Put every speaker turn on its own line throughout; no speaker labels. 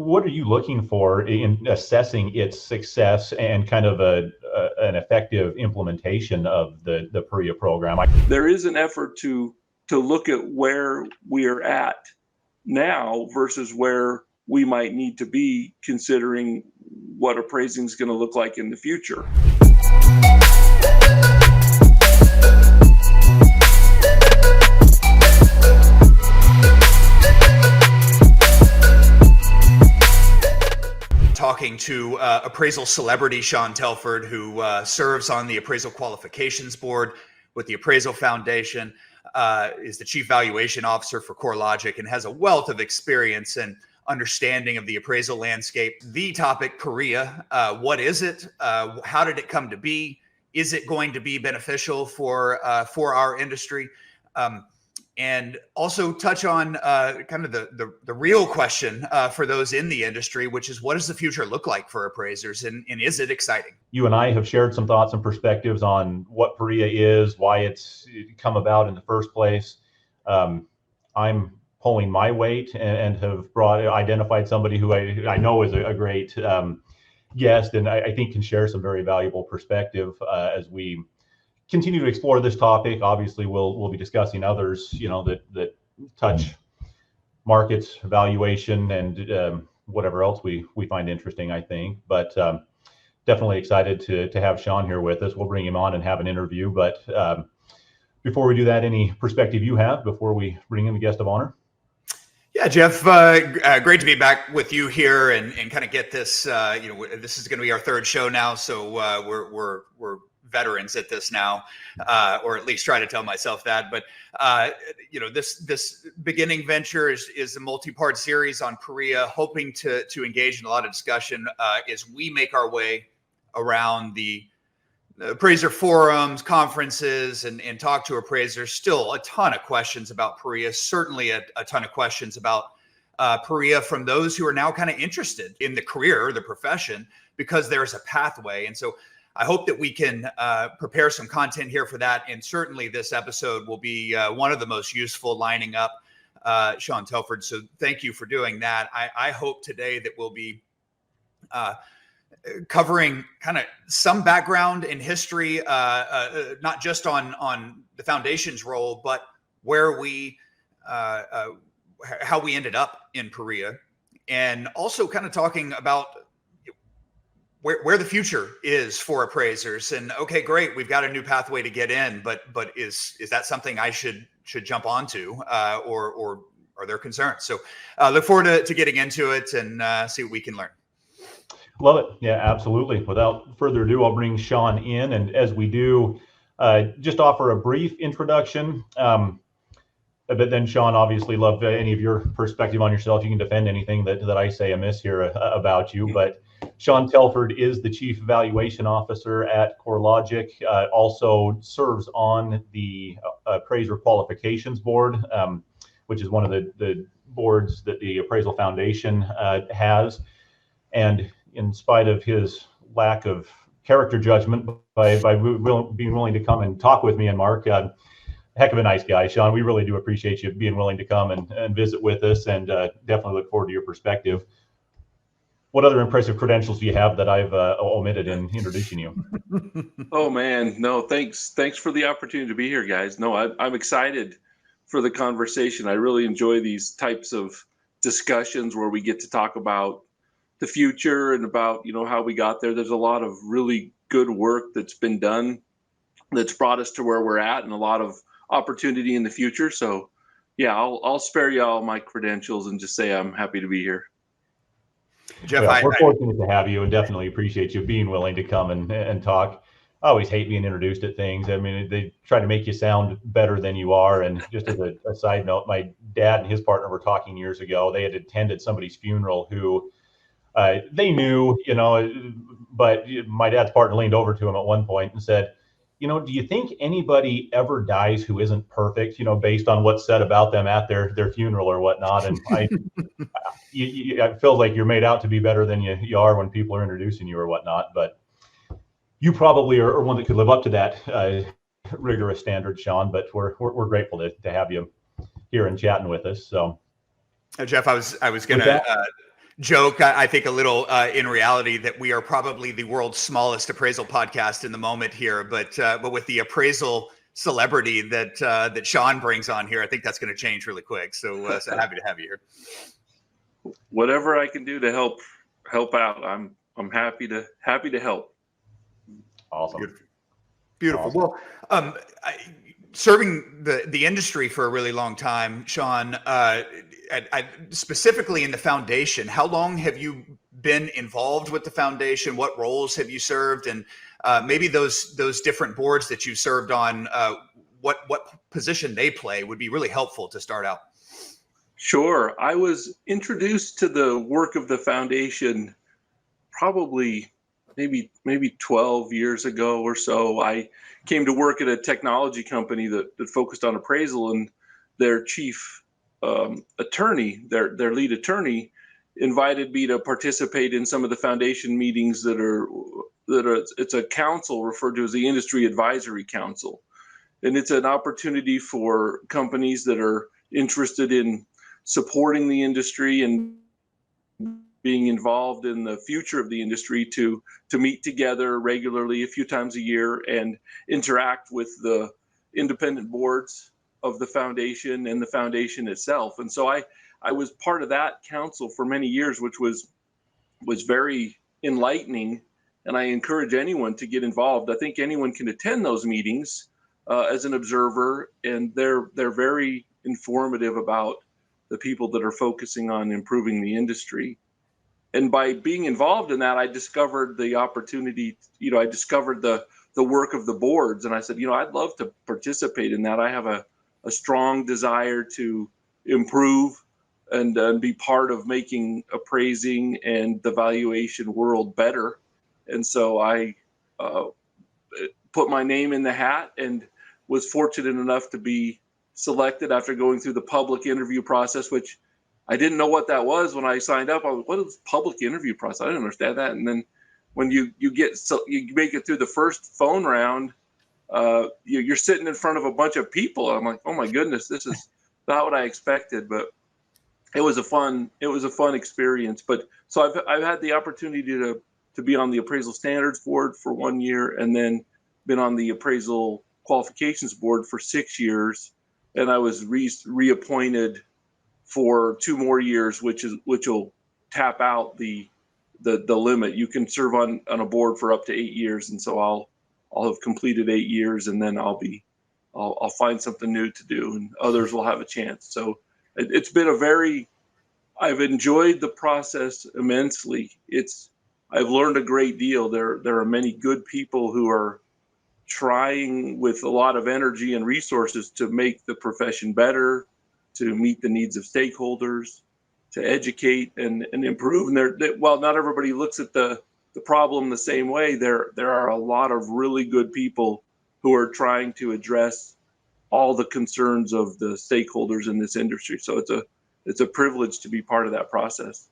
what are you looking for in assessing its success and kind of an effective implementation of the PAREA program?
There is an effort to look at where we are at now versus where we might need to be, considering what appraising is going to look like in the future.
Talking to appraisal celebrity Shawn Telford, who serves on the Appraisal Qualifications Board with the Appraisal Foundation, is the Chief Valuation Officer for CoreLogic, and has a wealth of experience and understanding of the appraisal landscape. The topic, PAREA, what is it? How did it come to be? Is it going to be beneficial for our industry? And also touch on kind of the real question for those in the industry, which is, what does the future look like for appraisers, and is it exciting?
You and I have shared some thoughts and perspectives on what PAREA is, why it's come about in the first place. I'm pulling my weight and have identified somebody who I know is a great guest, and I think can share some very valuable perspective as we continue to explore this topic. Obviously, we'll be discussing others, that touch markets, valuation, and whatever else we find interesting, I think. But definitely excited to have Shawn here with us. We'll bring him on and have an interview. But before we do that, any perspective you have before we bring in the guest of honor?
Yeah, Jeff, great to be back with you here and kind of get this. This is going to be our third show now, so we're veterans at this now, or at least try to tell myself that. But this beginning venture is a multi-part series on PAREA, hoping to engage in a lot of discussion as we make our way around the appraiser forums, conferences, and talk to appraisers. Still a ton of questions about PAREA, certainly a ton of questions about PAREA from those who are now kind of interested in the career or the profession, because there's a pathway. And so I hope that we can prepare some content here for that. And certainly this episode will be one of the most useful, lining up Shawn Telford. So thank you for doing that. I hope today that we'll be covering kind of some background in history, not just on the foundation's role, but where how we ended up in PAREA, and also kind of talking about where the future is for appraisers. And okay, great, we've got a new pathway to get in, but is that something I should jump onto, or are there concerns? So look forward to getting into it and see what we can learn.
Love it. Yeah, absolutely. Without further ado, I'll bring Shawn in, and as we do, just offer a brief introduction. But then, Shawn, obviously love any of your perspective on yourself. You can defend anything that I say amiss here about you. But Shawn Telford is the Chief Valuation Officer at CoreLogic, also serves on the Appraiser Qualifications Board, which is one of the boards that the Appraisal Foundation has. And in spite of his lack of character judgment, by being willing to come and talk with me and Mark, heck of a nice guy, Shawn. We really do appreciate you being willing to come and visit with us, and definitely look forward to your perspective. What other impressive credentials do you have that I've omitted in introducing you?
Oh man, no, thanks for the opportunity to be here, guys. No, I'm excited for the conversation. I really enjoy these types of discussions where we get to talk about the future and about how we got there. There's a lot of really good work that's been done that's brought us to where we're at, and a lot of opportunity in the future. So yeah, I'll spare you all my credentials and just say I'm happy to be here.
Jeff, we're fortunate to have you, and definitely appreciate you being willing to come and talk. I always hate being introduced at things. I mean, they try to make you sound better than you are. And just as a side note, my dad and his partner were talking years ago. They had attended somebody's funeral who they knew, but my dad's partner leaned over to him at one point and said, do you think anybody ever dies who isn't perfect, based on what's said about them at their funeral or whatnot? And it feels like you're made out to be better than you are when people are introducing you or whatnot. But you probably are one that could live up to that rigorous standard, Shawn. But we're grateful to have you here and chatting with us. So,
Jeff, I was going to joke, I think a little in reality, that we are probably the world's smallest appraisal podcast in the moment here, but with the appraisal celebrity that Shawn brings on here, I think that's going to change really quick. So happy to have you here.
Whatever I can do to help out, I'm happy to help.
Awesome.
Beautiful. Well, serving the industry for a really long time, Shawn, specifically in the foundation, how long have you been involved with the foundation? What roles have you served? And maybe those different boards that you served on, what position they play would be really helpful to start out.
Sure. I was introduced to the work of the foundation probably maybe 12 years ago or so. I came to work at a technology company that focused on appraisal, and their chief attorney, their lead attorney, invited me to participate in some of the foundation meetings that are it's a council referred to as the Industry Advisory Council. And it's an opportunity for companies that are interested in supporting the industry and being involved in the future of the industry to meet together regularly a few times a year and interact with the independent boards of the foundation and the foundation itself. And so I was part of that council for many years, which was very enlightening. And I encourage anyone to get involved. I think anyone can attend those meetings as an observer, and they're very informative about the people that are focusing on improving the industry. And by being involved in that, I discovered the opportunity, I discovered the work of the boards. And I said, I'd love to participate in that. I have a strong desire to improve and be part of making appraising and the valuation world better. And so I put my name in the hat and was fortunate enough to be selected after going through the public interview process, which I didn't know what that was when I signed up. I was, what is public interview process? I didn't understand that. And then when you make it through the first phone round, you're sitting in front of a bunch of people. I'm like, oh my goodness, this is not what I expected. But it was a fun experience. But so I've had the opportunity to be on the Appraisal Standards Board for 1 year, and then been on the Appraisal Qualifications Board for 6 years, and I was reappointed for 2 more years, which will tap out the limit. You can serve on a board for up to 8 years, and so I'll have completed 8 years, and then I'll find something new to do, and others will have a chance. So it's been I've enjoyed the process immensely. I've learned a great deal. There are many good people who are trying with a lot of energy and resources to make the profession better, to meet the needs of stakeholders, to educate and improve. And while not everybody looks at the problem the same way, there are a lot of really good people who are trying to address all the concerns of the stakeholders in this industry. So it's a privilege to be part of that process.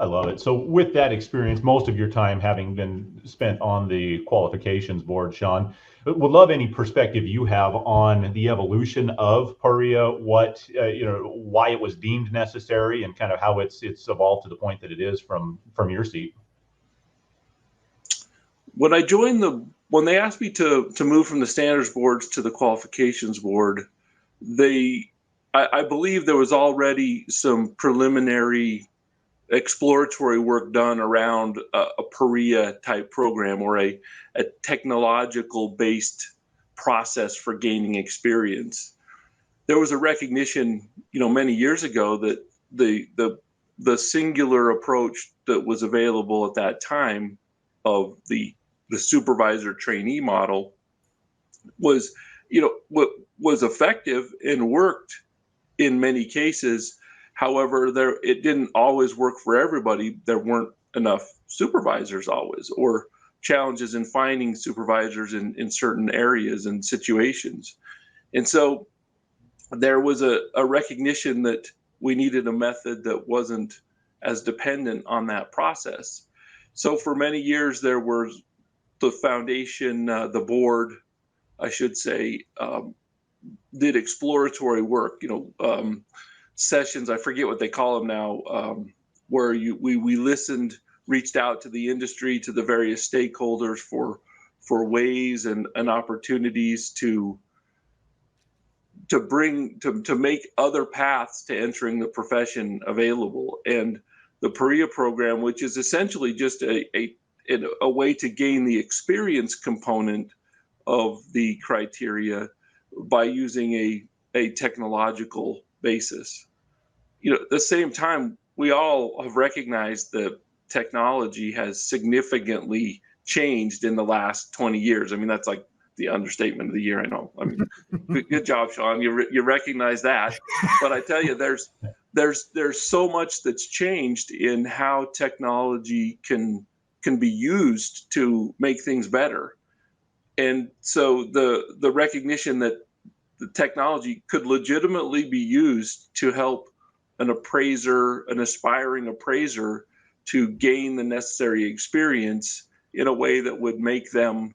I love it. So with that experience, most of your time having been spent on the qualifications board, Shawn, would love any perspective you have on the evolution of PAREA, why it was deemed necessary, and kind of how it's evolved to the point that it is from your seat.
When I joined when they asked me to move from the standards boards to the qualifications board, I believe there was already some preliminary exploratory work done around a PAREA type program, or a technological based process for gaining experience. There was a recognition, many years ago, that the singular approach that was available at that time of the supervisor trainee model was, what was effective and worked in many cases. However, it didn't always work for everybody. There weren't enough supervisors always, or challenges in finding supervisors in certain areas and situations. And so there was a recognition that we needed a method that wasn't as dependent on that process. So for many years, there was the foundation, the board, I should say, did exploratory work, sessions. I forget what they call them now, where we listened, reached out to the industry, to the various stakeholders for ways and opportunities to make other paths to entering the profession available. And the PAREA program, which is essentially just a way to gain the experience component of the criteria by using a technological basis. At the same time, we all have recognized that technology has significantly changed in the last 20 years. I mean, that's like the understatement of the year. I know. I mean, good job, Shawn. You recognize that. But I tell you, there's so much that's changed in how technology can be used to make things better. And so the recognition that the technology could legitimately be used to help an aspiring appraiser, to gain the necessary experience in a way that would make them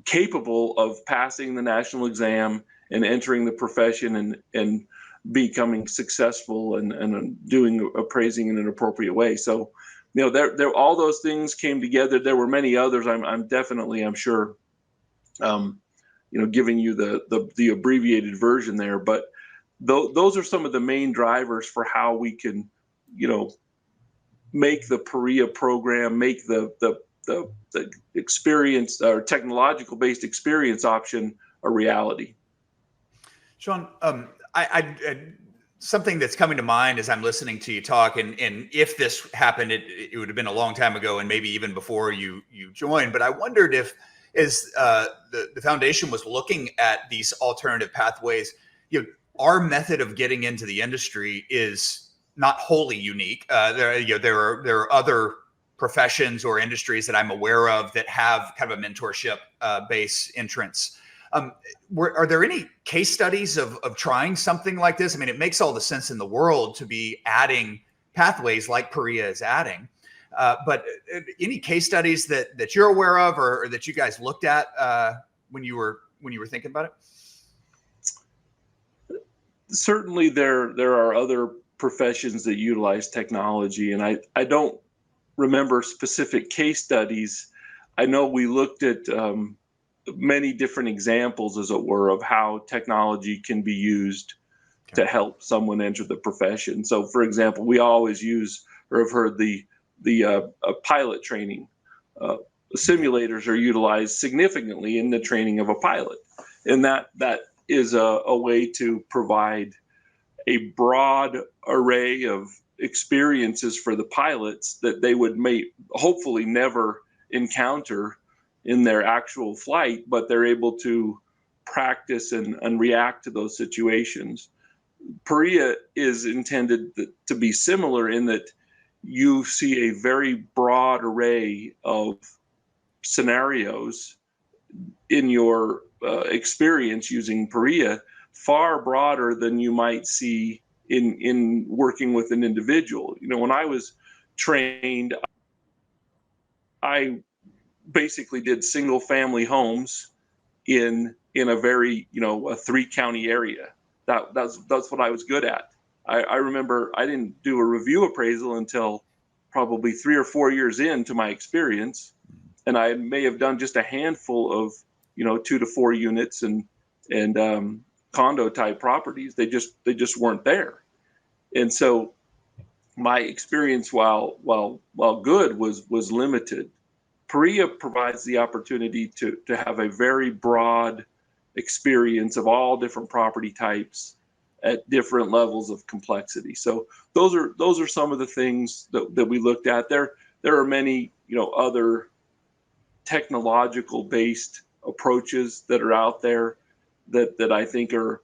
capable of passing the national exam and entering the profession and becoming successful and doing appraising in an appropriate way. So, there all those things came together. There were many others. I'm sure, giving you the abbreviated version there, but those are some of the main drivers for how we can, make the PAREA program, make the experience or technological based experience option a reality.
Shawn, something that's coming to mind as I'm listening to you talk, and if this happened, it would have been a long time ago, and maybe even before you joined. But I wondered if, as the foundation was looking at these alternative pathways, our method of getting into the industry is not wholly unique. There are other professions or industries that I'm aware of that have kind of a mentorship base entrance. Are there any case studies of trying something like this? I mean, it makes all the sense in the world to be adding pathways like PAREA is adding. But any case studies that you're aware of or that you guys looked at when you were thinking about it?
Certainly there are other professions that utilize technology, and I don't remember specific case studies. I know we looked at many different examples, as it were, of how technology can be used to help someone enter the profession. So, for example, we always use or have heard the pilot training. Simulators are utilized significantly in the training of a pilot, and that is a way to provide a broad array of experiences for the pilots that they would hopefully never encounter in their actual flight, but they're able to practice and react to those situations. PAREA is intended to be similar in that you see a very broad array of scenarios in your experience using PAREA, far broader than you might see in working with an individual. When I was trained, I basically did single family homes in a very, a 3-county area. That's what I was good at. I remember I didn't do a review appraisal until probably 3 or 4 years into my experience, and I may have done just a handful of 2 to 4 units and condo type properties. They just weren't there, and so my experience, while good, was limited. PAREA provides the opportunity to have a very broad experience of all different property types at different levels of complexity. So those are some of the things that we looked at. There are many other technological based approaches that are out there that I think are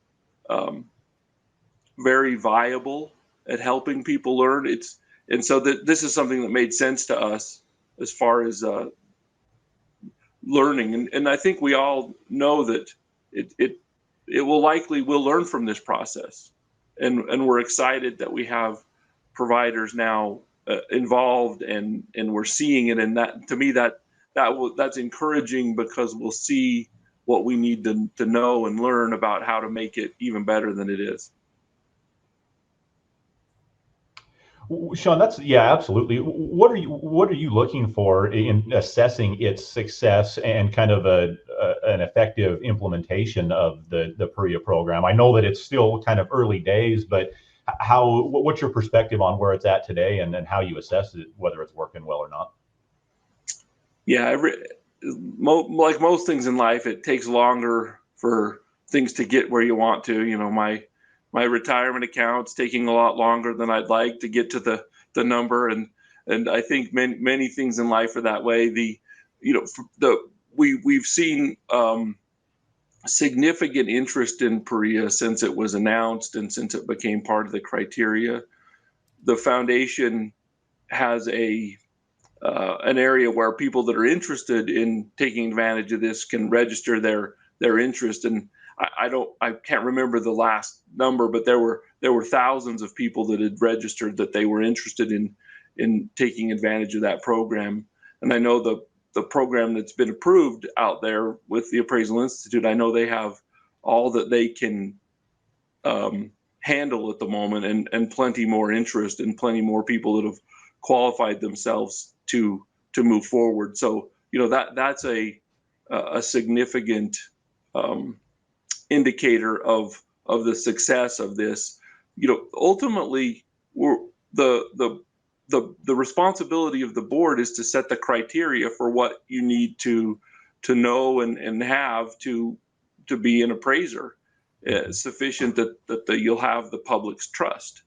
very viable at helping people learn. And so this is something that made sense to us as far as learning. And I think we all know that we'll learn from this process. And we're excited that we have providers now involved and we're seeing it. And that, to me, that's encouraging, because we'll see what we need to know and learn about how to make it even better than it is.
Shawn, yeah, absolutely. What are you looking for in assessing its success and kind of an effective implementation of the PAREA program? I know that it's still kind of early days, but what's your perspective on where it's at today and how you assess it, whether it's working well or not?
Yeah, like most things in life, it takes longer for things to get where you want to. My retirement account's taking a lot longer than I'd like to get to the number, and I think many things in life are that way. We've seen significant interest in PAREA since it was announced and since it became part of the criteria. The foundation has an area where people that are interested in taking advantage of this can register their interest. And I can't remember the last number, but there were thousands of people that had registered that they were interested in taking advantage of that program. And I know the program that's been approved out there with the Appraisal Institute, I know they have all that they can handle at the moment, and plenty more interest and plenty more people that have qualified themselves to move forward. So that's a significant indicator of the success of this. Ultimately, the responsibility of the board is to set the criteria for what you need to know and have to be an appraiser, sufficient that you'll have the public's trust.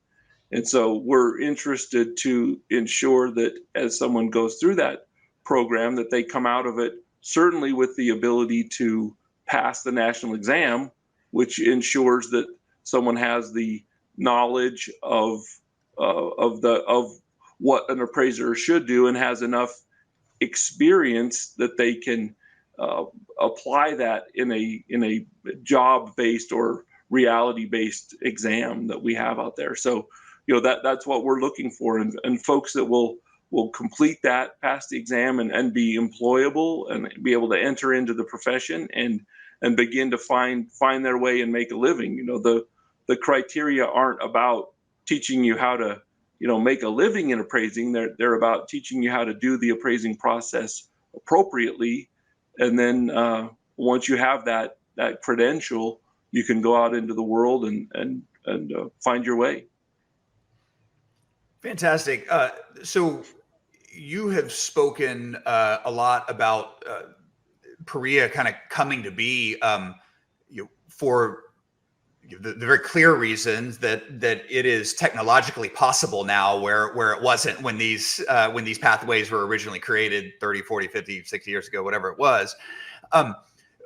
And so we're interested to ensure that as someone goes through that program, that they come out of it certainly with the ability to pass the national exam, which ensures that someone has the knowledge of what an appraiser should do and has enough experience that they can apply that in a job-based or reality-based exam that we have out there. So that's what we're looking for, and folks that will complete that, pass the exam, and be employable and be able to enter into the profession and begin to find their way and make a living. The criteria aren't about teaching you how to make a living in appraising. They're about teaching you how to do the appraising process appropriately, and then once you have that credential, you can go out into the world and find your way.
Fantastic. So you have spoken a lot about PAREA kind of coming to be for the very clear reasons that it is technologically possible now, where it wasn't when these pathways were originally created 30, 40, 50, 60 years ago, whatever it was.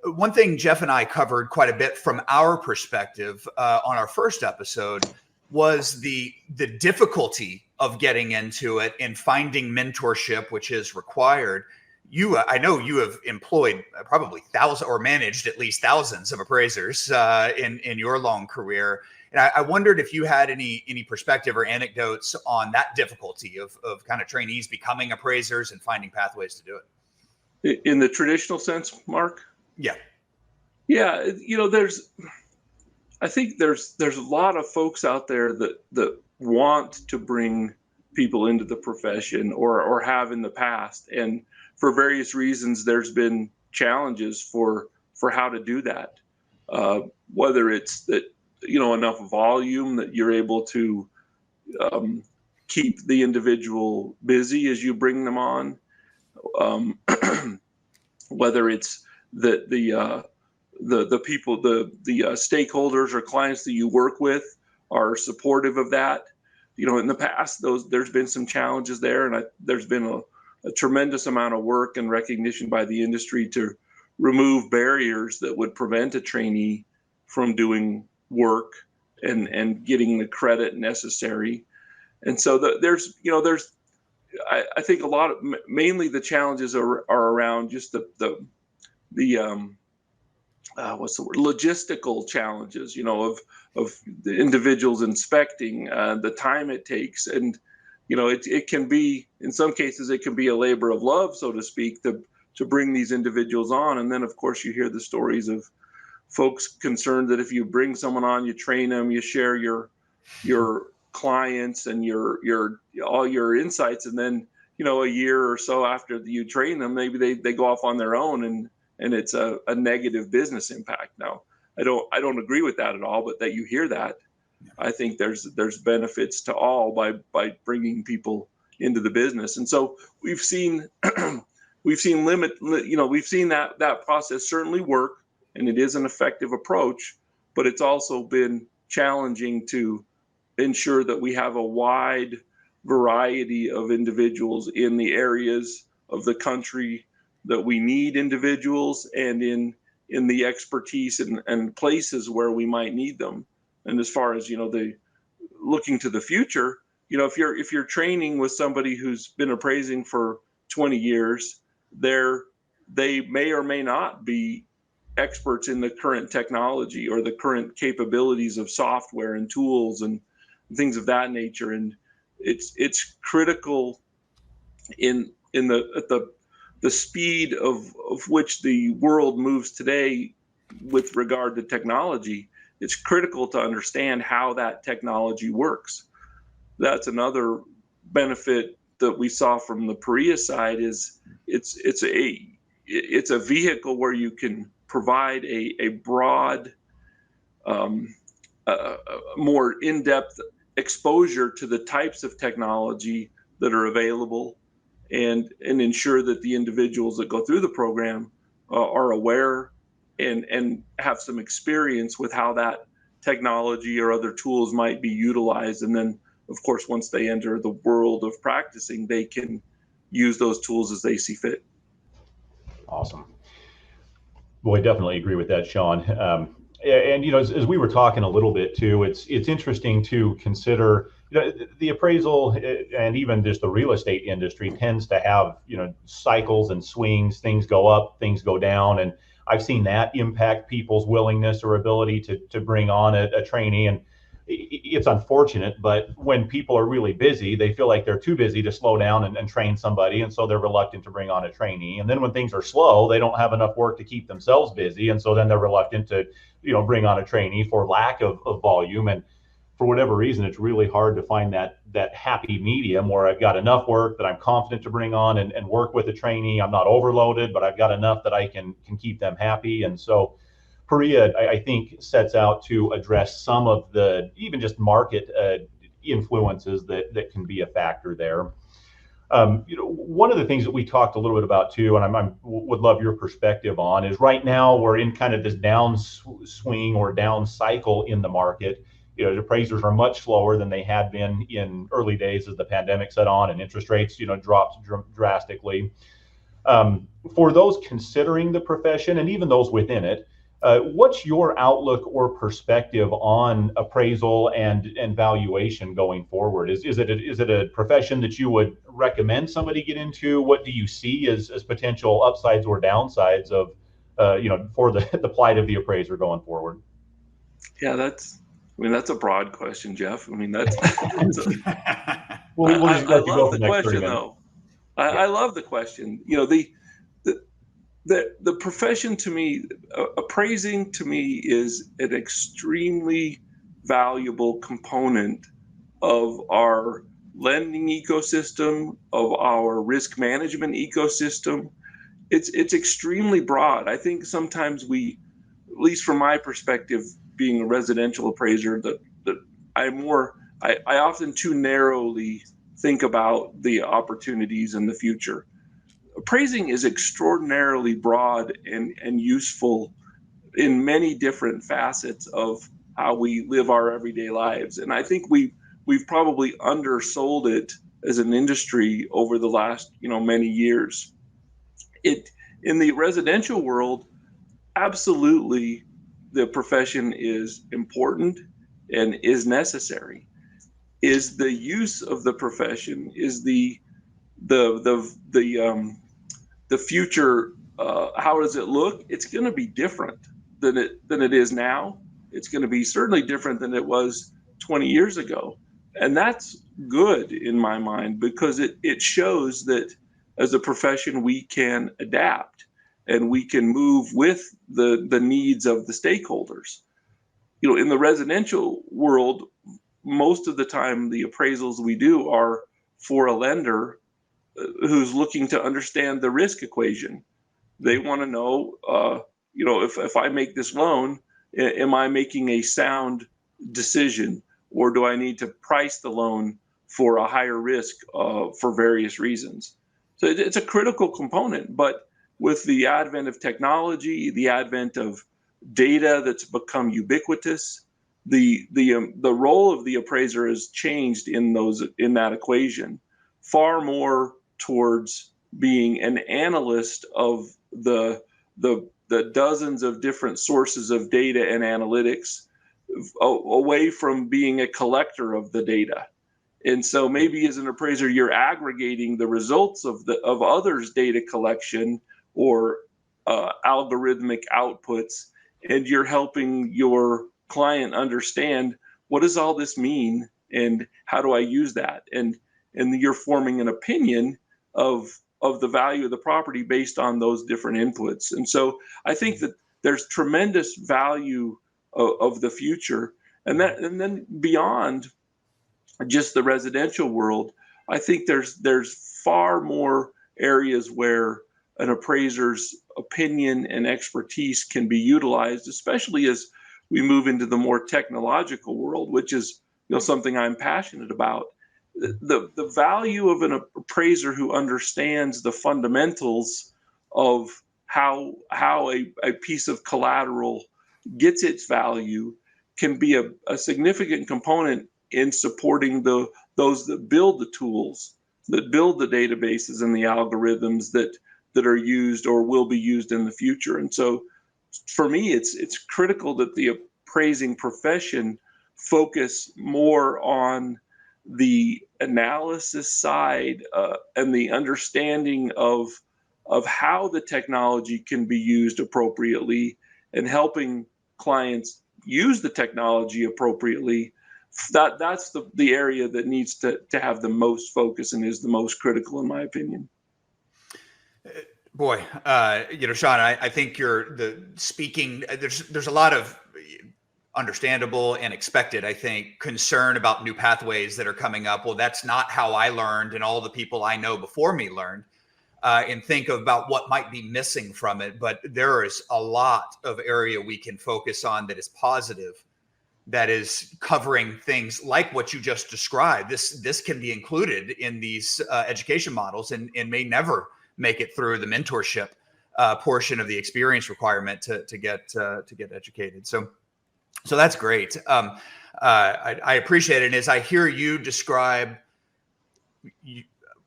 One thing Jeff and I covered quite a bit from our perspective on our first episode was the difficulty of getting into it and finding mentorship, which is required. I know you have employed probably thousands or managed at least thousands of appraisers in your long career. And I wondered if you had any perspective or anecdotes on that difficulty of kind of trainees becoming appraisers and finding pathways to do
it. In the traditional sense, Mark?
Yeah.
Yeah. I think there's a lot of folks out there that want to bring people into the profession or have in the past. And for various reasons, there's been challenges for how to do that. Whether it's that, enough volume that you're able to keep the individual busy as you bring them on. Whether it's that the people, the stakeholders or clients that you work with are supportive of that. In the past, there's been some challenges there, and there's been a tremendous amount of work and recognition by the industry to remove barriers that would prevent a trainee from doing work and getting the credit necessary. And so I think a lot of, mainly the challenges are around just the what's the word, logistical challenges, of the individuals inspecting, the time it takes. And, it can be, in some cases, it can be a labor of love, so to speak, to bring these individuals on. And then, of course, you hear the stories of folks concerned that if you bring someone on, you train them, you share your clients and your all your insights, and then a year or so after you train them, maybe they go off on their own, and it's a negative business impact. Now, I don't agree with that at all, but that you hear that, I think there's benefits to all by bringing people into the business. And so we've seen we've seen that process certainly work, and it is an effective approach, but it's also been challenging to ensure that we have a wide variety of individuals in the areas of the country that we need individuals, and in the expertise and places where we might need them. And as far as the looking to the future, if you're training with somebody who's been appraising for 20 years, they may or may not be experts in the current technology or the current capabilities of software and tools and things of that nature. And it's critical in the speed of which the world moves today with regard to technology. It's critical to understand how that technology works. That's another benefit that we saw from the PAREA side, is it's a vehicle where you can provide a broad, more in-depth exposure to the types of technology that are available, and ensure that the individuals that go through the program are aware and have some experience with how that technology or other tools might be utilized. And then, of course, once they enter the world of practicing, they can use those tools as they see fit.
Awesome. Well, I definitely agree with that, Shawn. And as we were talking a little bit too, it's interesting to consider. The appraisal and even just the real estate industry tends to have cycles and swings. Things go up, things go down, and I've seen that impact people's willingness or ability to bring on a trainee. And it's unfortunate, but when people are really busy, they feel like they're too busy to slow down and train somebody, and so they're reluctant to bring on a trainee. And then when things are slow, they don't have enough work to keep themselves busy, and so then they're reluctant to bring on a trainee for lack of volume. And for whatever reason, it's really hard to find that happy medium where I've got enough work that I'm confident to bring on and work with a trainee. I'm not overloaded, but I've got enough that I can keep them happy. And so PAREA, I think, sets out to address some of the even just market influences that can be a factor there. One of the things that we talked a little bit about too, and I would love your perspective on, is right now we're in kind of this down swing or down cycle in the market. The appraisers are much slower than they had been in early days as the pandemic set on and interest rates, dropped drastically. For those considering the profession and even those within it, what's your outlook or perspective on appraisal and valuation going forward? Is it a profession that you would recommend somebody get into? What do you see as potential upsides or downsides of for the plight of the appraiser going forward?
Yeah, that's a broad question, Jeff. I love the question, though. I love the question. The profession, to me, appraising to me is an extremely valuable component of our lending ecosystem, of our risk management ecosystem. It's extremely broad. I think sometimes we, at least from my perspective, being a residential appraiser, that I often too narrowly think about the opportunities in the future. Appraising is extraordinarily broad and useful in many different facets of how we live our everyday lives. And I think we've probably undersold it as an industry over the last many years. In the residential world, absolutely, the profession is important and is necessary. Is the use of the profession, is the future, how does it look? It's going to be different than it is now. It's going to be certainly different than it was 20 years ago. And that's good in my mind, because it shows that as a profession we can adapt and we can move with the needs of the stakeholders. In the residential world, most of the time the appraisals we do are for a lender who's looking to understand the risk equation. They want to know, if I make this loan, am I making a sound decision, or do I need to price the loan for a higher risk for various reasons? So it's a critical component. But with the advent of technology, the advent of data that's become ubiquitous, the role of the appraiser has changed in that equation, far more towards being an analyst of the dozens of different sources of data and analytics, away from being a collector of the data. And so maybe as an appraiser, you're aggregating the results of others' data collection or algorithmic outputs, and you're helping your client understand, what does all this mean and how do I use that? And you're forming an opinion of the value of the property based on those different inputs. And so I think that there's tremendous value of the future. And then beyond just the residential world, I think there's far more areas where an appraiser's opinion and expertise can be utilized, especially as we move into the more technological world, which is something I'm passionate about. The value of an appraiser who understands the fundamentals of how a piece of collateral gets its value can be a significant component in supporting those that build the tools, that build the databases and the algorithms that are used or will be used in the future. And so for me, it's critical that the appraising profession focus more on the analysis side and the understanding of how the technology can be used appropriately, and helping clients use the technology appropriately. That's the area that needs to have the most focus and is the most critical, in my opinion.
Boy, Shawn, I think speaking. There's a lot of understandable and expected, I think, concern about new pathways that are coming up. Well, that's not how I learned, and all the people I know before me learned, and think about what might be missing from it. But there is a lot of area we can focus on that is positive, that is covering things like what you just described. This can be included in these education models, and may never make it through the mentorship portion of the experience requirement to get educated. So that's great. I appreciate it. And as I hear you describe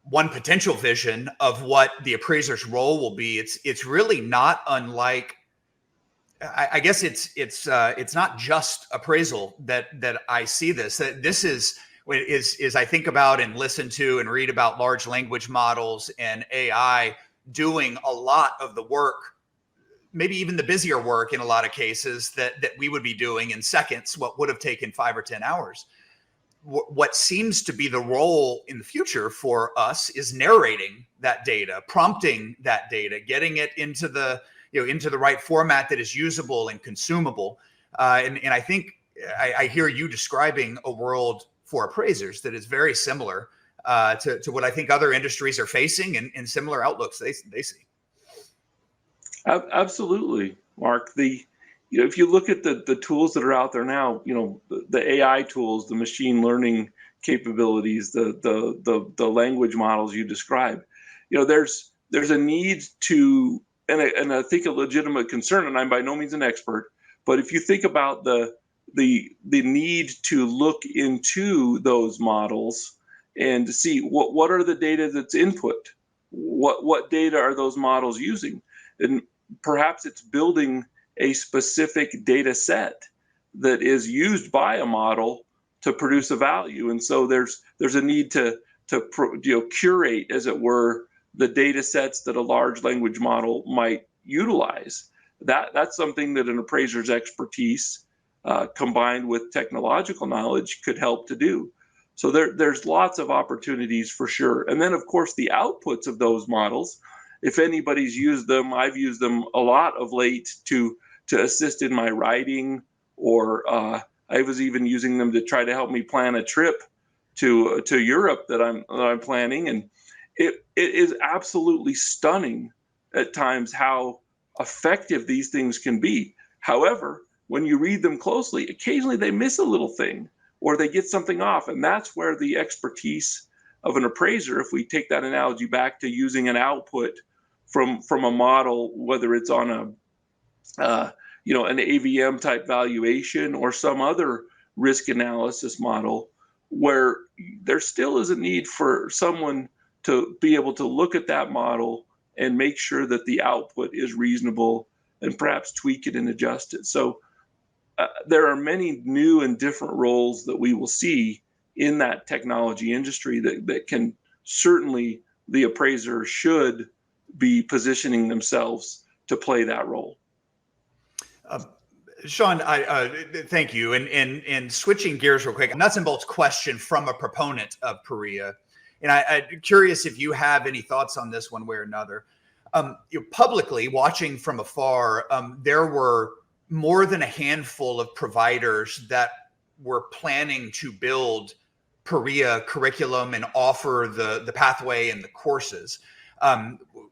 one potential vision of what the appraiser's role will be, it's really not unlike. I guess it's not just appraisal that I see this. That this is I think about and listen to and read about large language models and AI doing a lot of the work, maybe even the busier work in a lot of cases that we would be doing in seconds, what would have taken 5 or 10 hours. What seems to be the role in the future for us is narrating that data, prompting that data, getting it into the right format that is usable and consumable. And I think I hear you describing a world for appraisers that is very similar to what I think other industries are facing, and similar outlooks they see.
Absolutely, Mark. If you look at the tools that are out there now, the AI tools, the machine learning capabilities, the language models you described, there's a need to, and I think a legitimate concern, and I'm by no means an expert, but if you think about the need to look into those models and to see what are the data that's input, what data are those models using, and perhaps it's building a specific data set that is used by a model to produce a value. And so there's a need to curate, as it were, the data sets that a large language model might utilize. That's something that an appraiser's expertise combined with technological knowledge could help to do. So there's lots of opportunities for sure. And then, of course, the outputs of those models, if anybody's used them, I've used them a lot of late to assist in my writing, or I was even using them to try to help me plan a trip to Europe that I'm planning. And it is absolutely stunning at times how effective these things can be. However, when you read them closely, occasionally they miss a little thing or they get something off. And that's where the expertise of an appraiser, if we take that analogy back to using an output from a model, whether it's on an AVM type valuation or some other risk analysis model, where there still is a need for someone to be able to look at that model and make sure that the output is reasonable and perhaps tweak it and adjust it. So there are many new and different roles that we will see in that technology industry that can certainly, the appraiser should be positioning themselves to play that role.
Shawn, thank you. And switching gears real quick, nuts and bolts question from a proponent of PAREA. And I'm curious if you have any thoughts on this one way or another. Publicly, watching from afar, there were more than a handful of providers that were planning to build PAREA curriculum and offer the pathway and the courses.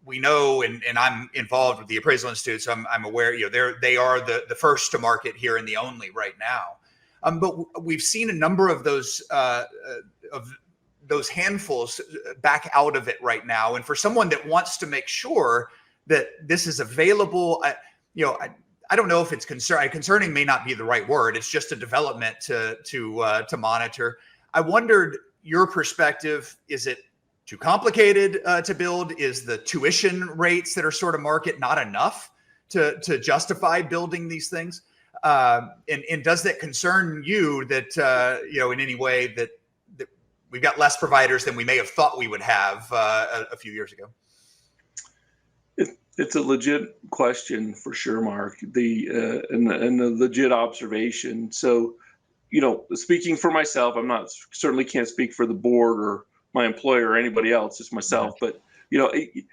We know, and I'm involved with the Appraisal Institute, so I'm aware, they are the first to market here and the only right now. But we've seen a number of those handfuls back out of it right now. And for someone that wants to make sure that this is available, I don't know if it's concerning may not be the right word. It's just a development to monitor. I wondered your perspective. Is it too complicated to build? Is the tuition rates that are sort of market not enough to justify building these things? And does that concern you that, in any way that we've got less providers than we may have thought we would have a few years ago?
It's a legit question for sure, Mark. And the legit observation. So, speaking for myself, certainly can't speak for the board or my employer or anybody else, just myself. But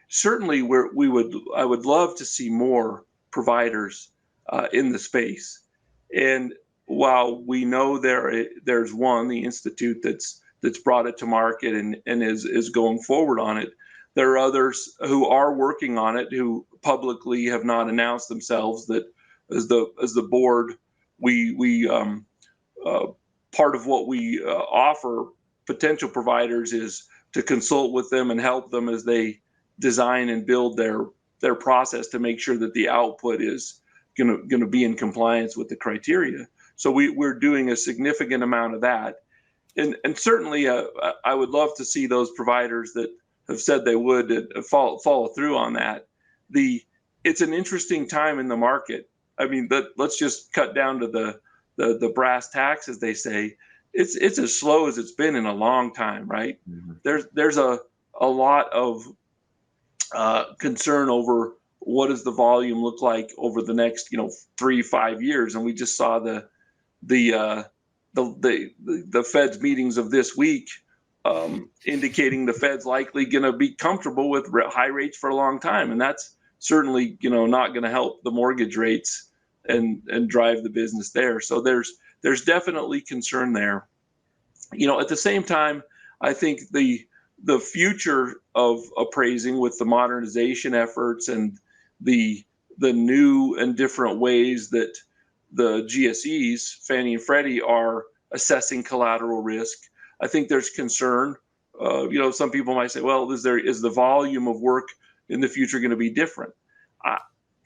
certainly I would love to see more providers in the space. And while we know there's one, the institute that's brought it to market and is going forward on it, there are others who are working on it who publicly have not announced themselves. That as the board, we part of what we offer potential providers is to consult with them and help them as they design and build their process to make sure that the output is going to be in compliance with the criteria. So we're doing a significant amount of that, and certainly I would love to see those providers that have said they would follow through on that. It's an interesting time in the market. I mean, let's just cut down to the brass tacks, as they say. It's as slow as it's been in a long time, right? Mm-hmm. There's a lot of concern over what does the volume look like over the next 3-5 years, and we just saw the Fed's meetings of this week indicating the Fed's likely going to be comfortable with high rates for a long time, and that's certainly not going to help the mortgage rates and drive the business there. So there's definitely concern there. At the same time, I think the future of appraising with the modernization efforts and the new and different ways that the GSEs, Fannie and Freddie, are assessing collateral risk, I think there's concern. Some people might say, well, is the volume of work in the future going to be different?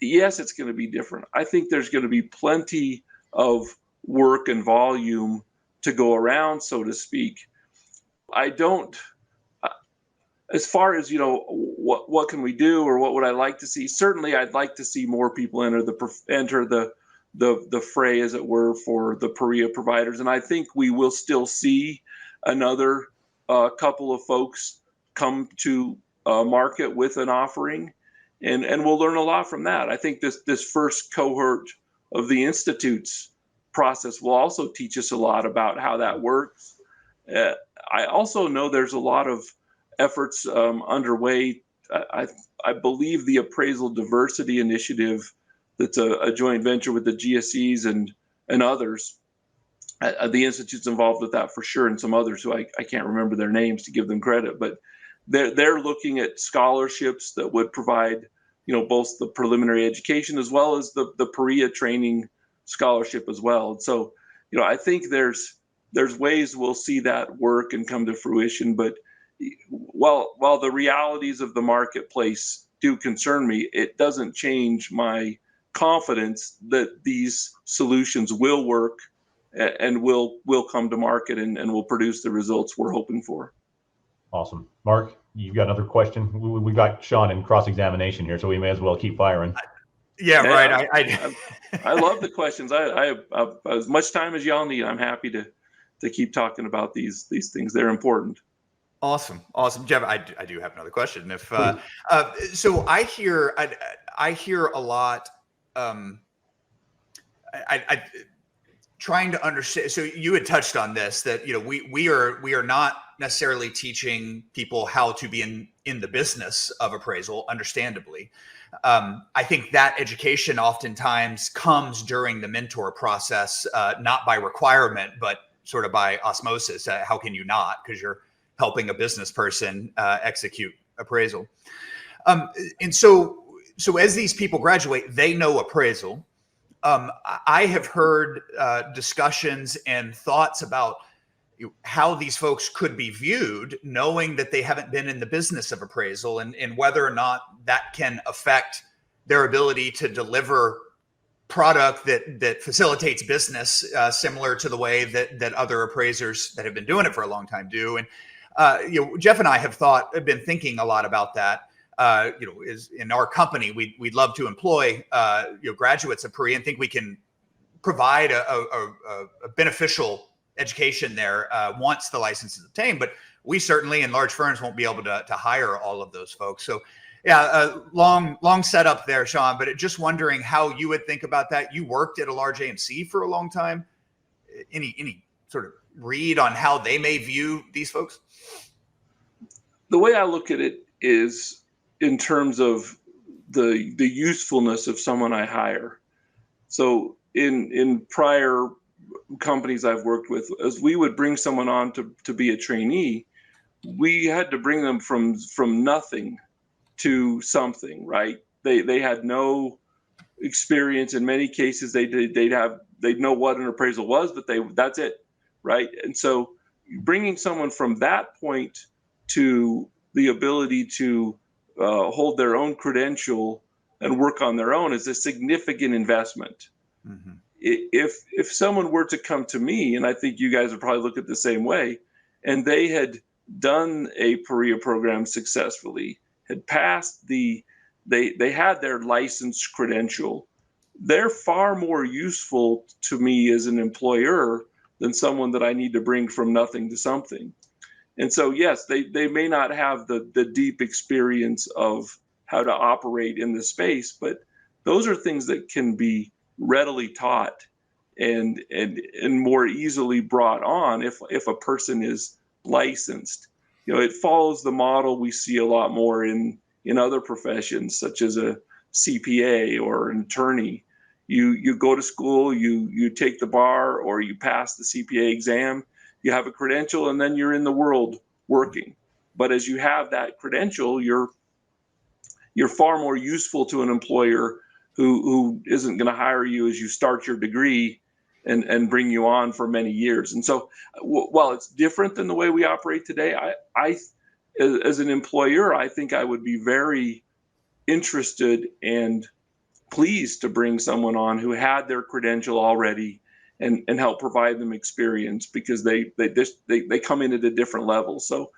Yes, it's going to be different. I think there's going to be plenty of work and volume to go around, so to speak. I don't, as far as, what can we do or what would I like to see? Certainly, I'd like to see more people enter the fray, as it were, for the PAREA providers. And I think we will still see another couple of folks come to market with an offering, and we'll learn a lot from that. I think this first cohort of the Institute's process will also teach us a lot about how that works. I also know there's a lot of efforts underway. I believe the Appraisal Diversity Initiative, that's a joint venture with the GSEs and others, the institutes involved with that for sure, and some others who I can't remember their names to give them credit, but they're looking at scholarships that would provide, both the preliminary education as well as the PAREA training scholarship as well. And so, I think there's ways we'll see that work and come to fruition. But while the realities of the marketplace do concern me, it doesn't change my confidence that these solutions will work and will come to market and will produce the results we're hoping for.
Awesome. Mark, you've got another question? We got Shawn in cross-examination here, so we may as well keep firing.
Yeah,
Hey,
right.
I love the questions. I have as much time as y'all need. I'm happy to keep talking about these things. They're important.
Awesome. Jeff, I do have another question. If so I hear a lot, I trying to understand. So you had touched on this, that, we are not necessarily teaching people how to be in the business of appraisal, understandably. I think that education oftentimes comes during the mentor process, not by requirement, but sort of by osmosis. How can you not? Because you're helping a business person execute appraisal. And so as these people graduate, they know appraisal. I have heard discussions and thoughts about how these folks could be viewed, knowing that they haven't been in the business of appraisal, and whether or not that can affect their ability to deliver product that facilitates business, similar to the way that other appraisers that have been doing it for a long time do. And Jeff and I have been thinking a lot about that. Is in our company, we'd love to employ graduates of PAREA and think we can provide a beneficial education there once the license is obtained. But we certainly, in large firms, won't be able to hire all of those folks. So yeah, long setup there, Shawn. But just wondering how you would think about that. You worked at a large AMC for a long time. Any sort of read on how they may view these folks?
The way I look at it is in terms of the usefulness of someone I hire. So in prior companies I've worked with, as we would bring someone on to be a trainee, we had to bring them from nothing to something, right? They had no experience. In many cases, they'd know what an appraisal was, but that's it, right? And so bringing someone from that point to the ability to hold their own credential and work on their own is a significant investment. Mm-hmm. If someone were to come to me, and I think you guys would probably look at the same way, and they had done a PAREA program successfully, had passed they had their licensed credential, they're far more useful to me as an employer than someone that I need to bring from nothing to something. And so, yes, they may not have the deep experience of how to operate in the space, but those are things that can be readily taught and more easily brought on if a person is licensed. It follows the model we see a lot more in other professions, such as a CPA or an attorney. You go to school, you take the bar, or you pass the CPA exam, you have a credential, and then you're in the world working. But as you have that credential, you're far more useful to an employer who isn't going to hire you as you start your degree and bring you on for many years. And so while it's different than the way we operate today, I as an employer, I think I would be very interested and pleased to bring someone on who had their credential already and help provide them experience, because they come in at a different level. So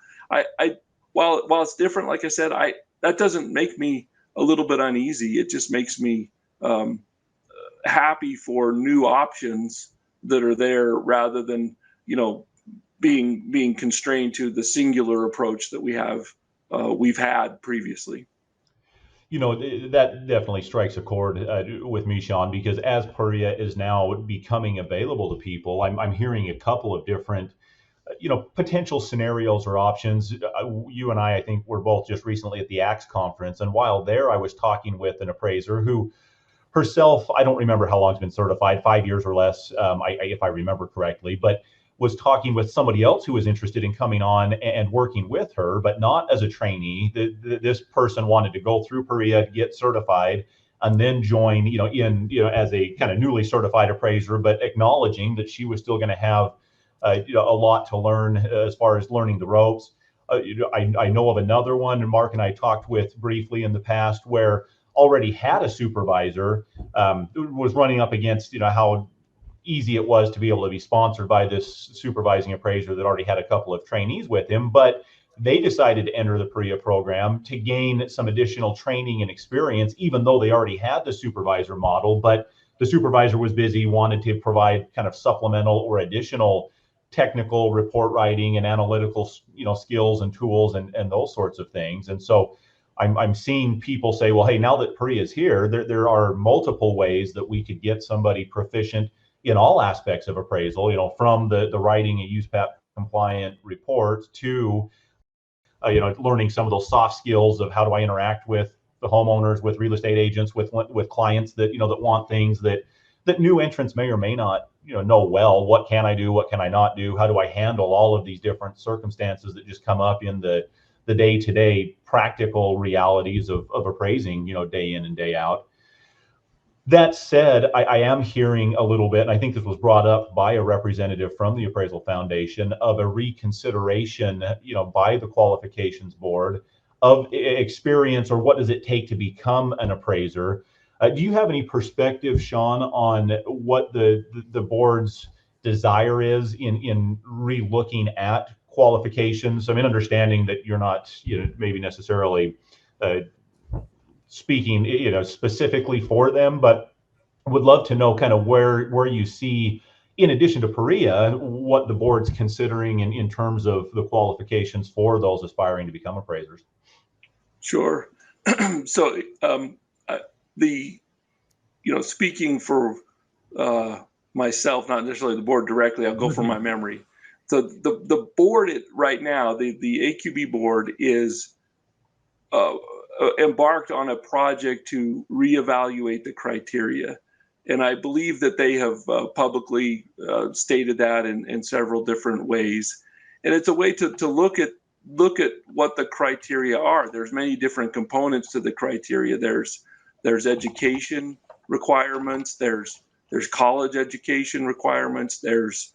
while it's different, like I said, that doesn't make me a little bit uneasy. It just makes me happy for new options that are there, rather than being constrained to the singular approach that we've had previously.
That definitely strikes a chord with me, Shawn, because as PAREA is now becoming available to people, I'm hearing a couple of different, potential scenarios or options. You and I think, were both just recently at the AXE conference, and while there, I was talking with an appraiser who herself, I don't remember how long it's been certified, 5 years or less, if I remember correctly, but was talking with somebody else who was interested in coming on and working with her, but not as a trainee. This person wanted to go through PAREA to get certified and then join, as a kind of newly certified appraiser, but acknowledging that she was still going to have, a lot to learn as far as learning the ropes. I know of another one, and Mark and I talked with briefly in the past, where already had a supervisor, was running up against, how easy it was to be able to be sponsored by this supervising appraiser that already had a couple of trainees with him, but they decided to enter the PAREA program to gain some additional training and experience, even though they already had the supervisor model, but the supervisor was busy, wanted to provide kind of supplemental or additional technical report writing and analytical, skills and tools and those sorts of things. And so I'm seeing people say, well, hey, now that PAREA is here, there are multiple ways that we could get somebody proficient in all aspects of appraisal, from the writing a USPAP compliant reports to, learning some of those soft skills of how do I interact with the homeowners, with real estate agents, with clients that, that want things that new entrants may or may not, know well. What can I do? What can I not do? How do I handle all of these different circumstances that just come up in the day-to-day practical realities of appraising, day in and day out. That said, I am hearing a little bit, and I think this was brought up by a representative from the Appraisal Foundation, of a reconsideration, by the Qualifications Board of experience, or what does it take to become an appraiser. Do you have any perspective, Shawn, on what the board's desire is in re-looking at qualifications? I mean, understanding that you're not, maybe necessarily speaking, specifically for them, but would love to know kind of where you see, in addition to PAREA, what the board's considering in terms of the qualifications for those aspiring to become appraisers.
Sure. So speaking for myself, not necessarily the board directly, I'll go from my memory. So the board right now, the AQB board is embarked on a project to reevaluate the criteria. And I believe that they have publicly stated that in several different ways. And it's a way to look at what the criteria are. There's many different components to the criteria. There's education requirements, there's college education requirements, there's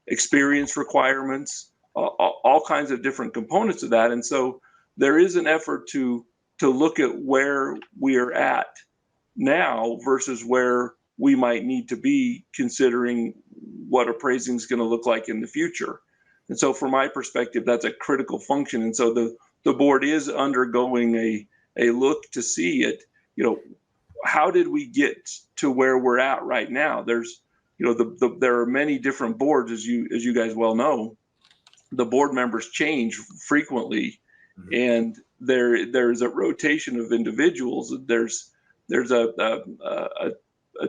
experience requirements, all kinds of different components of that. And so there is an effort to look at where we're at now versus where we might need to be, considering what appraising is going to look like in the future. And so from my perspective, that's a critical function. And so the board is undergoing a look to see it, how did we get to where we're at right now? There's, there are many different boards, as you guys well know. The board members change frequently, mm-hmm. and there's a rotation of individuals. There's a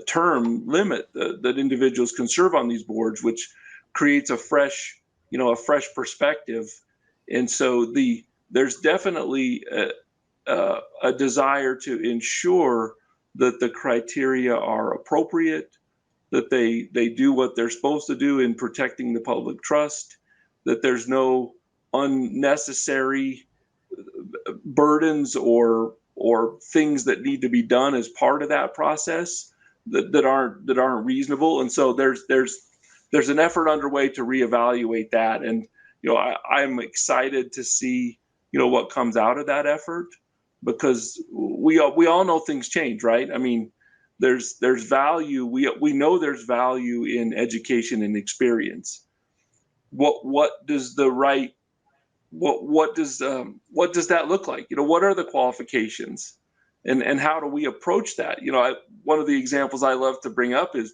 term limit that individuals can serve on these boards, which creates a fresh perspective. And so there's definitely a desire to ensure that the criteria are appropriate, that they do what they're supposed to do in protecting the public trust, that there's no unnecessary burdens or things that need to be done as part of that process that aren't reasonable. And so there's an effort underway to reevaluate that. And I'm excited to see what comes out of that effort, because we all know things change, right? I mean, there's value. We know there's value in education and experience. What does that look like? What are the qualifications, and how do we approach that? One of the examples I love to bring up is,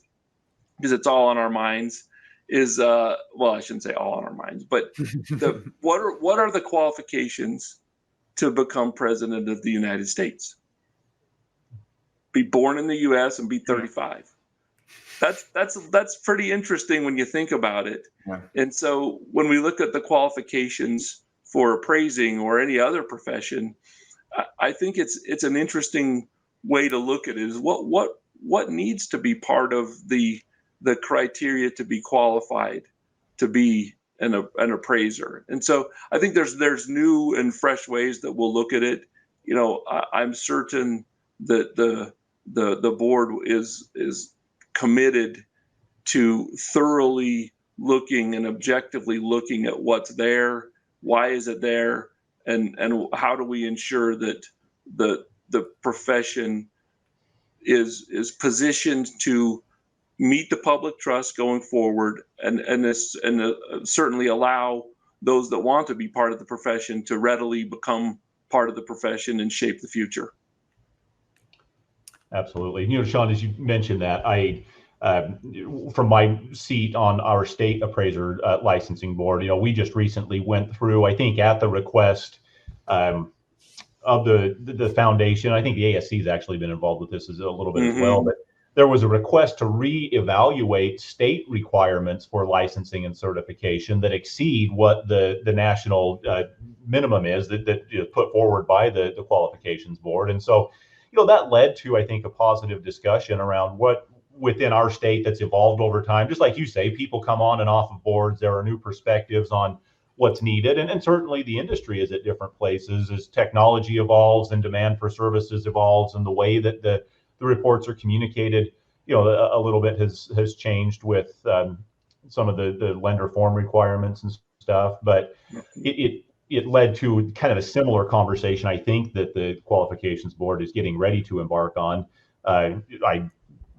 because it's all on our minds, is I shouldn't say all on our minds, but what are the qualifications to become president of the United States? Be born in the U.S. and be 35. That's pretty interesting when you think about it. Yeah. And so when we look at the qualifications for appraising or any other profession, I think it's an interesting way to look at it is what needs to be part of the criteria to be qualified to be an appraiser. And so I think there's new and fresh ways that we'll look at it. I'm certain that the board is committed to thoroughly looking and objectively looking at what's there, why is it there, and how do we ensure that the profession is positioned to meet the public trust going forward, and certainly allow those that want to be part of the profession to readily become part of the profession and shape the future.
Absolutely. Shawn, as you mentioned that, from my seat on our state appraiser licensing board, we just recently went through, I think at the request of the foundation, I think the ASC has actually been involved with this a little bit as well, but there was a request to reevaluate state requirements for licensing and certification that exceed what the national minimum is that is put forward by the qualifications board. And so, that led to, I think, a positive discussion around what within our state that's evolved over time. Just like you say, people come on and off of boards. There are new perspectives on what's needed. And certainly the industry is at different places as technology evolves and demand for services evolves, and the way that the reports are communicated, a little bit has changed with some of the lender form requirements and stuff. But it led to kind of a similar conversation, I think, that the qualifications board is getting ready to embark on. I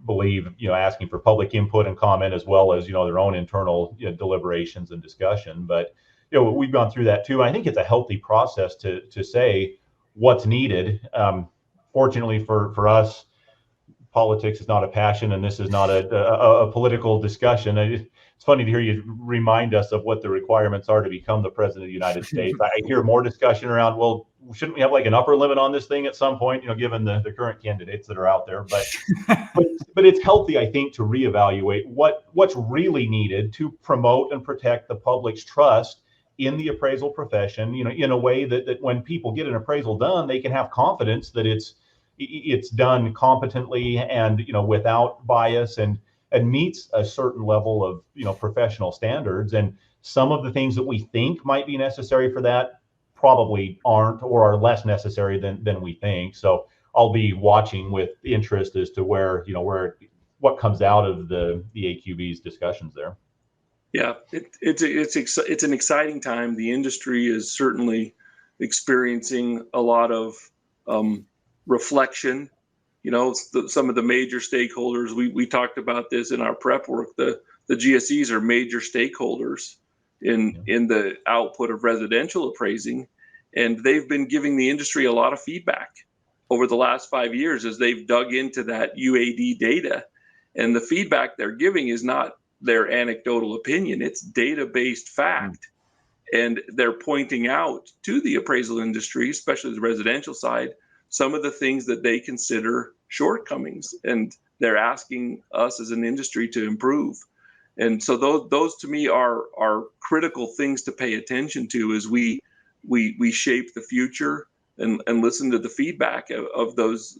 believe, asking for public input and comment, as well as, their own internal deliberations and discussion. But, we've gone through that too. I think it's a healthy process to say what's needed. Fortunately for us, politics is not a passion, and this is not a political discussion. It's funny to hear you remind us of what the requirements are to become the president of the United States. I hear more discussion around, well, shouldn't we have like an upper limit on this thing at some point, given the current candidates that are out there. But it's healthy, I think, to reevaluate what's really needed to promote and protect the public's trust in the appraisal profession, in a way that when people get an appraisal done, they can have confidence that it's done competently and, without bias and meets a certain level of, professional standards. And some of the things that we think might be necessary for that probably aren't, or are less necessary than we think. So I'll be watching with interest as to what comes out of the AQB's discussions there.
Yeah, it's an exciting time. The industry is certainly experiencing a lot of reflection. Some of the major stakeholders, we talked about this in our prep work. The GSEs are major stakeholders in the output of residential appraising, and they've been giving the industry a lot of feedback over the last 5 years as they've dug into that UAD data. And the feedback they're giving is not their anecdotal opinion, it's data-based fact. And they're pointing out to the appraisal industry, especially the residential side, some of the things that they consider shortcomings, and they're asking us as an industry to improve. And so those to me are critical things to pay attention to as we shape the future and listen to the feedback of those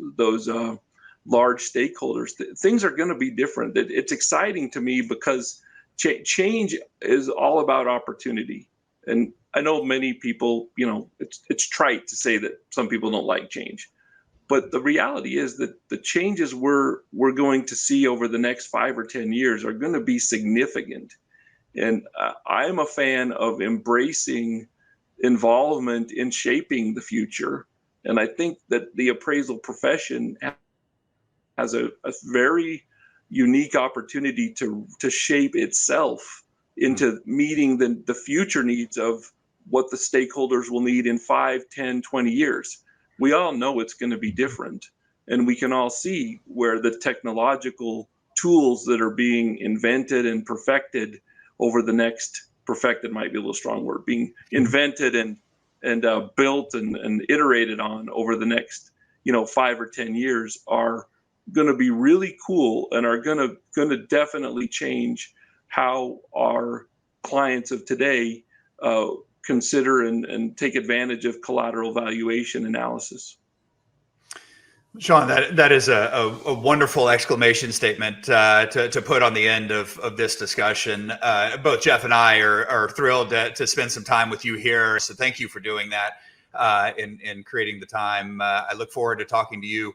large stakeholders. Things are going to be different. It's exciting to me because change is all about opportunity. And I know many people, it's trite to say that some people don't like change, but the reality is that the changes we're going to see over the next 5 or 10 years are going to be significant. And I'm a fan of embracing involvement in shaping the future. And I think that the appraisal profession has a very unique opportunity to shape itself into meeting the future needs of what the stakeholders will need in 5, 10, 20 years. We all know it's going to be different, and we can all see where the technological tools that are being invented and perfected over the next, perfected might be a little strong word, being invented and built and iterated on over the next 5 or 10 years are going to be really cool and are going to definitely change how our clients of today consider and take advantage of collateral valuation analysis.
Shawn, that is a wonderful exclamation statement to put on the end of this discussion. Both Jeff and I are thrilled to spend some time with you here. So thank you for doing that in creating the time. I look forward to talking to you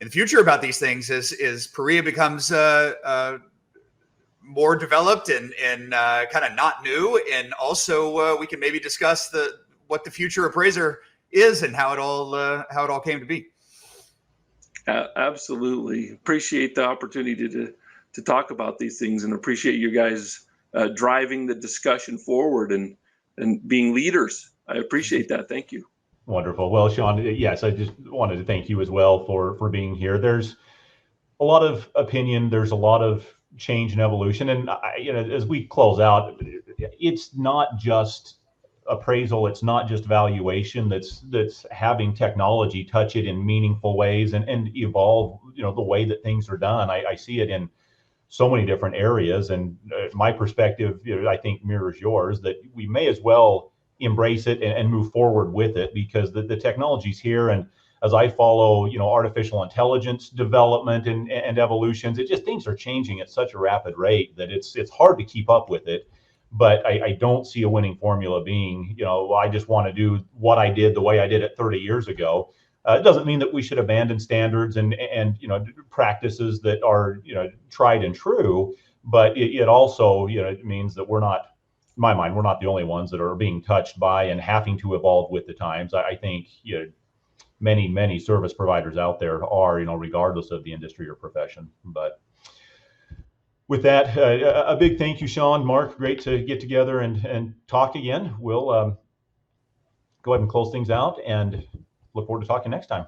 in the future about these things as PAREA becomes more developed and kind of not new, and also we can maybe discuss what the future appraiser is and how it all came to be.
Absolutely. Appreciate the opportunity to talk about these things, and appreciate you guys driving the discussion forward and being leaders. I appreciate that. Thank you.
Wonderful. Well, Shawn, yes, I just wanted to thank you as well for being here. There's a lot of opinion. There's a lot of change and evolution. And as we close out, it's not just appraisal, it's not just valuation that's having technology touch it in meaningful ways and evolve the way that things are done. I see it in so many different areas, and my perspective I think mirrors yours, that we may as well embrace it and move forward with it, because the technology's here. And as I follow artificial intelligence development and evolutions, things are changing at such a rapid rate that it's hard to keep up with it. But I don't see a winning formula being, I just want to do what I did the way I did it 30 years ago. It doesn't mean that we should abandon standards and practices that are tried and true, but it also it means that we're not, in my mind, we're not the only ones that are being touched by and having to evolve with the times. I think many service providers out there are, regardless of the industry or profession. But with that, a big thank you, Shawn, Mark. Great to get together and talk again. We'll go ahead and close things out and look forward to talking next time.